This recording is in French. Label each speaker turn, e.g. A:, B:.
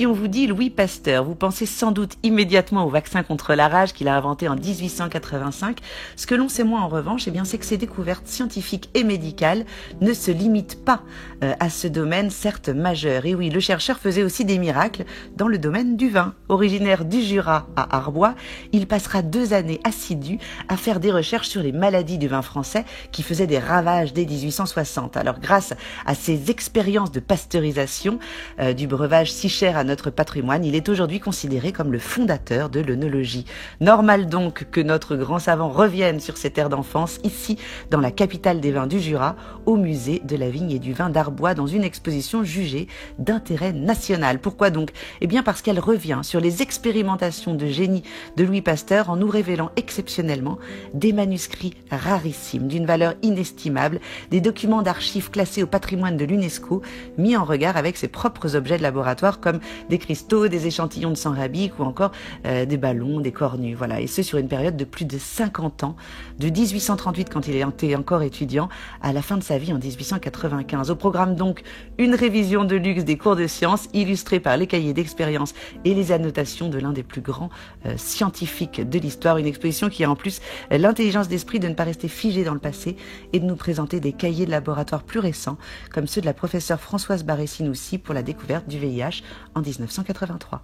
A: si on vous dit Louis Pasteur, vous pensez sans doute immédiatement au vaccin contre la rage qu'il a inventé en 1885. Ce que l'on sait moins en revanche, eh bien, c'est que ses découvertes scientifiques et médicales ne se limitent pas à ce domaine, certes majeur. Et oui, le chercheur faisait aussi des miracles dans le domaine du vin. Originaire du Jura à Arbois, il passera 2 années assidues à faire des recherches sur les maladies du vin français qui faisaient des ravages dès 1860. Alors, grâce à ses expériences de pasteurisation du breuvage si cher à notre patrimoine, il est aujourd'hui considéré comme le fondateur de l'œnologie. Normal donc que notre grand savant revienne sur ses terres d'enfance, ici, dans la capitale des vins du Jura, au musée de la vigne et du vin d'Arbois, dans une exposition jugée d'intérêt national. Pourquoi donc? Eh bien parce qu'elle revient sur les expérimentations de génie de Louis Pasteur en nous révélant exceptionnellement des manuscrits rarissimes, d'une valeur inestimable, des documents d'archives classés au patrimoine de l'UNESCO, mis en regard avec ses propres objets de laboratoire comme des cristaux, des échantillons de sang rabique ou encore des ballons, des cornues. Voilà. Et ce sur une période de plus de 50 ans, de 1838 quand il était encore étudiant, à la fin de sa vie en 1895. Au programme donc, une révision de luxe des cours de sciences illustrée par les cahiers d'expérience et les annotations de l'un des plus grands scientifiques de l'histoire. Une exposition qui a en plus l'intelligence d'esprit de ne pas rester figée dans le passé et de nous présenter des cahiers de laboratoire plus récents, comme ceux de la professeure Françoise Barré-Sinoussi pour la découverte du VIH en 1983.